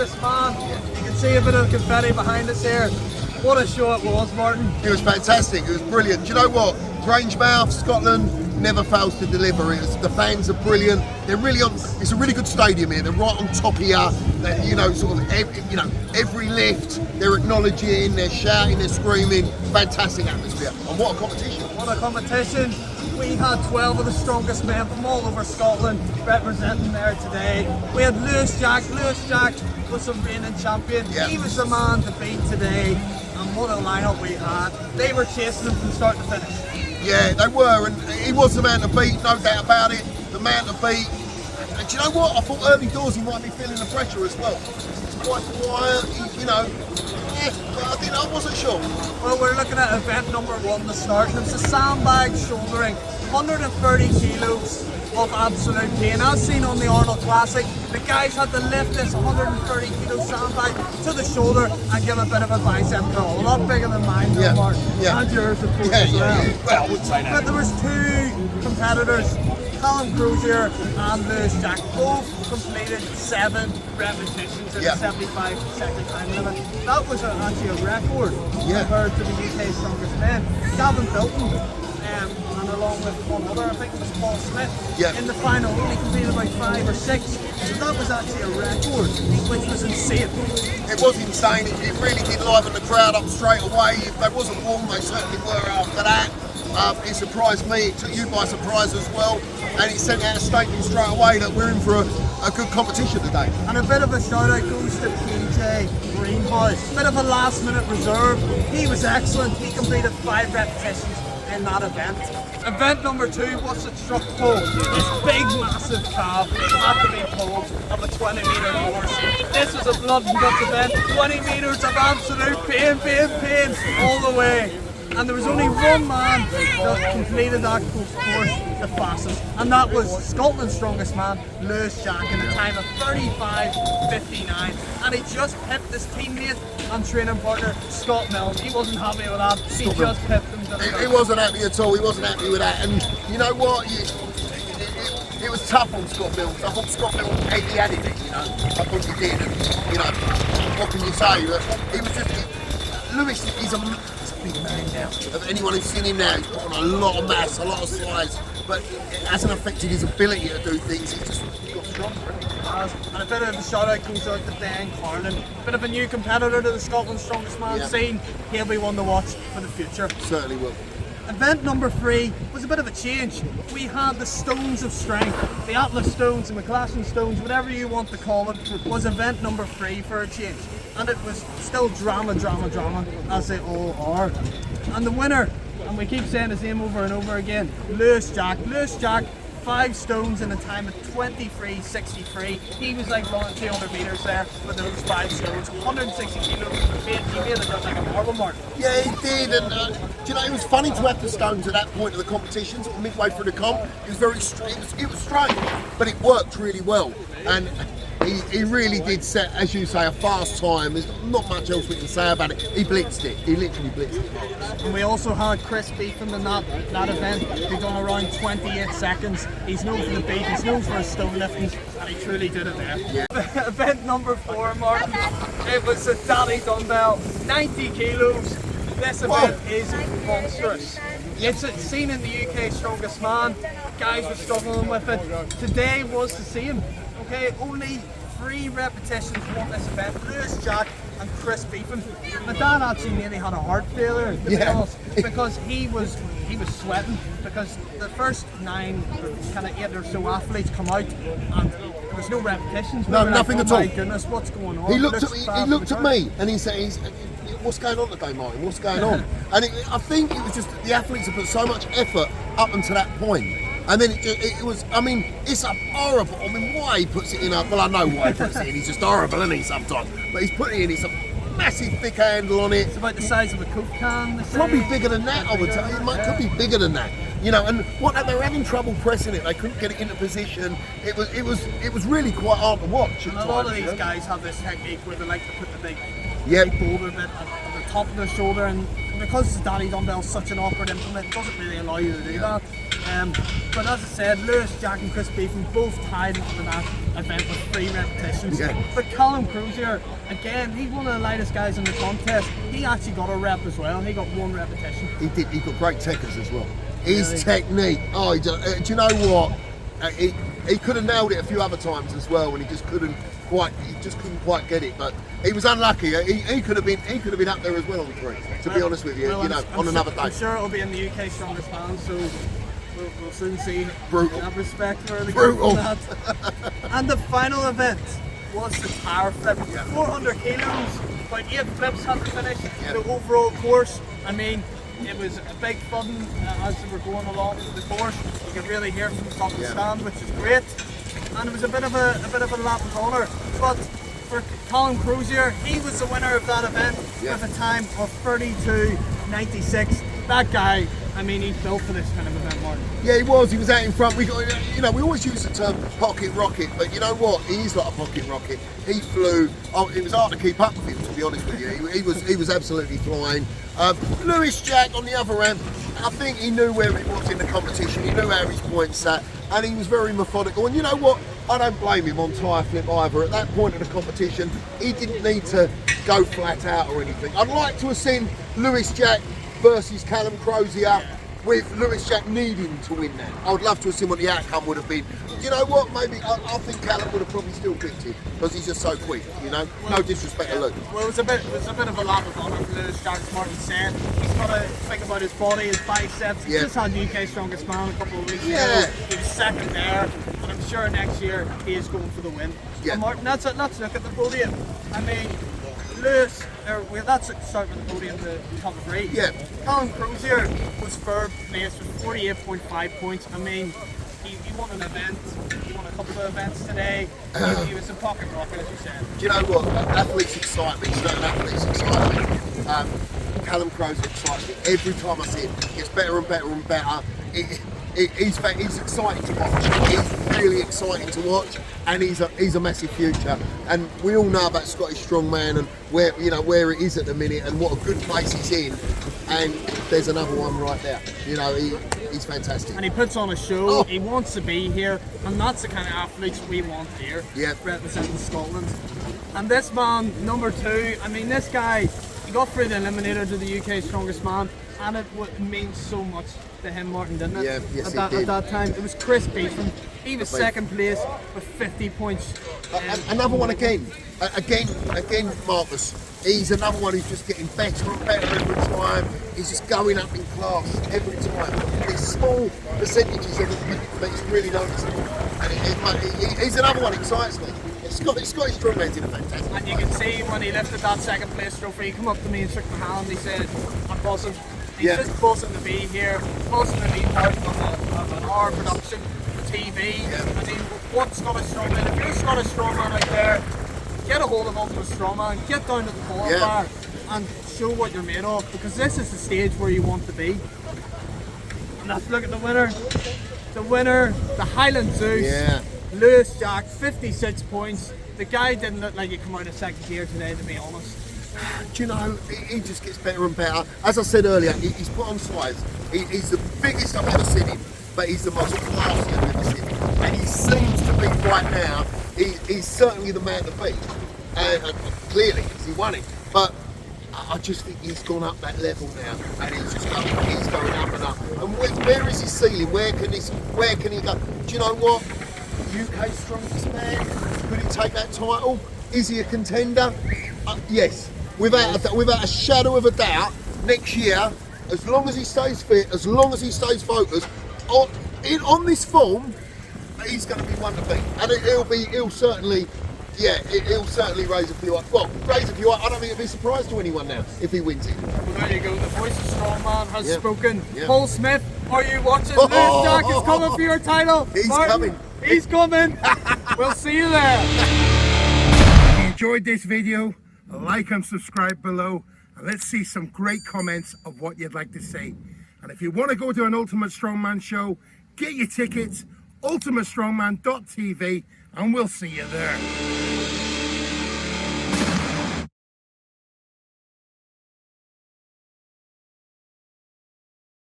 strongest man. You can see a bit of confetti behind us here. What a show it was, Martin. It was fantastic. It was brilliant. Do you know what? Grangemouth, Scotland never fails to deliver. The fans are brilliant. They're really on. It's a really good stadium here. They're right on top of you. You know, sort of every lift. They're acknowledging. They're shouting. They're screaming. Fantastic atmosphere. And what a competition! What a competition. We had 12 of the strongest men from all over Scotland representing there today. We had Lewis Jack. Lewis Jack was the reigning champion. Yeah. He was the man to beat today. And what a lineup we had. They were chasing him from start to finish. Yeah, they were, and he was the man to beat, no doubt about it. The man to beat. And do you know what? I thought early doors he might be feeling the pressure as well. He's quite quiet, I wasn't sure. Well, we're looking at event number 1 to start, and it's a sandbag shouldering, 130 kilos of absolute pain. As seen on the Arnold Classic, the guys had to lift this 130 kilo sandbag to the shoulder and give a bit of a bicep curl. A lot bigger than mine, though, Mark. And yours, of course, as well. Well, I wouldn't say that. But there was 2 competitors, Colin Cruzier and Lewis Jack, both completed 7 repetitions in the 75-second time limit. That was actually a record compared to the UK's strongest men. Gavin Bilton, and along with one other, I think it was Paul Smith, in the final only completed about 5 or 6. So that was actually a record, which was insane. It was insane. It really did liven the crowd up straight away. If they wasn't warm, they certainly were after that. It surprised me, it took you by surprise as well, and it sent out a statement straight away that we're in for a good competition today. And a bit of a shout out goes to PJ Greenhouse, bit of a last minute reserve. He was excellent, he completed 5 repetitions in that event. Event number 2, what's it struck pull? This big massive calf had to be pulled of a 20 metre course. This was a blood and guts event, 20 metres of absolute pain all the way. And there was only one man that completed that course the fastest, and that was Scotland's strongest man, Lewis Jack, in a time of 35.59. And he just pipped his teammate and training partner, Scott Mills. He wasn't happy with that. He just pipped him. He wasn't happy at all. He wasn't happy with that. And you know what? It was tough on Scott Mills. I thought Scott Mills he had it, I thought he did. And, what can you say? He was just Lewis. He's a big man now. If anyone who's seen him now, he's put on a lot of mass, a lot of size, but it hasn't affected his ability to do things. He's just got stronger. And a bit of a shout out goes out to Dan Carlin, a bit of a new competitor to the Scotland's strongest man scene. He'll be one to watch for the future. Certainly will. Event number 3 was a bit of a change. We had the Stones of Strength, the Atlas Stones, the McClashin Stones, whatever you want to call it, was event number 3 for a change. And it was still drama, as they all are. And the winner, and we keep saying his name over and over again, Lewis Jack. Lewis Jack, 5 stones in a time of 23.63. He was like running 200 metres there with those 5 stones, 160 kilos. He made it look like a marble, Mark. Yeah, he did, and do you know, it was funny to have the stones at that point of the competition, sort of midway through the comp. It was very strange, it was strange, but it worked really well. And he really did set, as you say, a fast time. There's not much else we can say about it. He blitzed it. He literally blitzed it. And we also had Chris Beefham in that event. He done around 28 seconds. He's known for the beat. He's known for his stone lifting, and he truly did it there. Yeah. Event number 4, Martin. It was the Daddy Dumbbell, 90 kilos. This event is monstrous. It's seen in the UK Strongest Man. Guys were struggling with it. Today was the same. Okay, only 3 repetitions won this event. Lewis Jack and Chris Beefham. My dad actually nearly had a heart failure, to be honest, because he was sweating, because the first 9 kind of 8 or so athletes come out and there was no repetitions. No, nothing at all. Oh my goodness, what's going on? He looked at me and he said, what's going on today, Martin? What's going on? And I think it was just the athletes have put so much effort up until that point. And then it was, I mean, it's horrible. I mean, why he puts it in, well, I know why he puts it in. He's just horrible, isn't he, sometimes? But he's put it in, it's a massive thick handle on it. It's about the size of a Coke can. Probably bigger than that, I would tell you. It could be bigger than that. And they were having trouble pressing it. They couldn't get it into position. It was really quite hard to watch. And a lot of these guys have this technique where they like to put the big boulder bit at the top of their shoulder, and because the Daddy Dumbbell is such an awkward implement, it doesn't really allow you to do that. But as I said, Lewis, Jack and Chris Beefon both tied for that event with 3 repetitions. Yeah. But Colin Cruzier, again, he's one of the lightest guys in the contest. He actually got a rep as well. He got 1 repetition. He did. He got great techers as well. His Really? technique. Oh, do you know what? He could have nailed it a few other times as well, and he just couldn't quite get it. But he was unlucky. He could have been up there as well on 3. To be honest with you, Well, on another day. I'm sure it'll be in the UK Strongest Man, so we'll soon see. Brutal. That respect for the Brutal. that. And the final event was the tire flip. 400 kilos, about 8 flips had to finish. Yeah. The overall course, I mean, it was a big fun as they were going along the course. You could really hear it from the top of the stand, which is great. And it was a bit of a lap of honour. But for Colin Cruzier, he was the winner of that event with a time of 32.96. That guy, I mean, he's built for this kind of event, Martin. Yeah, he was. He was out in front. We always use the term pocket rocket, but you know what? He is like a pocket rocket. He flew. Oh, it was hard to keep up with him, to be honest with you. He was absolutely flying. Lewis Jack on the other end, I think he knew where he was in the competition. He knew how his points sat, and he was very methodical. And you know what? I don't blame him on tyre flip either. At that point of the competition, he didn't need to go flat out or anything. I'd like to have seen Lewis Jack versus Callum Crozier with Lewis Jack needing to win that. I would love to have seen what the outcome would have been. You know what? Maybe I think Callum would have probably still picked him because he's just so quick. No disrespect to Luke. Well, it was a bit of a lap of honour for Lewis Jack, as Martin said. He's got to think about his body, his biceps. He just had UK Strongest Man a couple of weeks ago. He was second there, and I'm sure next year he is going for the win. Yeah. And Martin, let's look at the podium. I mean, Lewis, let's start with the podium, the top 3. Yeah. Colin Cruzier was third place with 48.5 points. I mean, he won an event, he won a couple of events today. He was a pocket rocket, as you said. Do you know what? Athletes excite me. Certain athletes excite me. Callum Cruz excites me. Every time I see him, he gets better and better and better. He's exciting to watch. He's really exciting to watch, and he's a massive future. And we all know about Scottish Strongman and where it is at the minute, and what a good place he's in. And there's another one right there. He's fantastic. And he puts on a show. Oh. He wants to be here, and that's the kind of athletes we want here. Yeah. Representing Scotland. And this man, number 2. I mean, this guy, he got through the eliminator to the UK Strongest Man, and it means so much to him, Martin, didn't it? Yeah, yes, at it did. that time, it was Chris Beefon. He was second place with 50 points. Another one again, Marcus. He's another one who's just getting better and better every time. He's just going up in class every time. These small percentages of it, but it's really noticeable. And he's another one who excites me. Scottish Strongman's in a fantastic. And you can see when he lifted that second place trophy, he came up to me and shook my hand. He said, "I'm buzzing." He's just buzzing to be here, buzzing to be part of an hour production for TV. I mean, what Scottish Strongman? If you're a Scottish Strongman out there, get a hold of Ultimate Strongman, get down to the qualifier and show what you're made of, because this is the stage where you want to be. And let's look at the winner. The winner, the Highland Zeus. Yeah. Lewis Jack, 56 points. The guy didn't look like he come out of second gear today, to be honest. Do you know, he just gets better and better. As I said earlier, he's put on size. He's the biggest I've ever seen him, but he's the most classy I've ever seen him. And he seems to be right now, he's certainly the man to beat. Clearly, because he won it. But I just think he's gone up that level now, and he's going up and up. And where is his ceiling? Where can he go? Do you know what? UK Strongest Man? Could he take that title? Is he a contender? Yes, without a shadow of a doubt. Next year, as long as he stays fit, as long as he stays focused, on this form, he's going to be one to beat, and he'll certainly raise a few up. Well, raise a few up. I don't think it'll be a surprise to anyone now if he wins it. Well, there you go. The voice of Strongman has spoken. Yep. Paul Smith, are you watching? Lewis Jack is coming for your title. He's Martin, coming. He's coming. We'll see you there. If you enjoyed this video, like and subscribe below, and let's see some great comments of what you'd like to see. And if you want to go to an Ultimate Strongman show, get your tickets, ultimatestrongman.tv, and we'll see you there.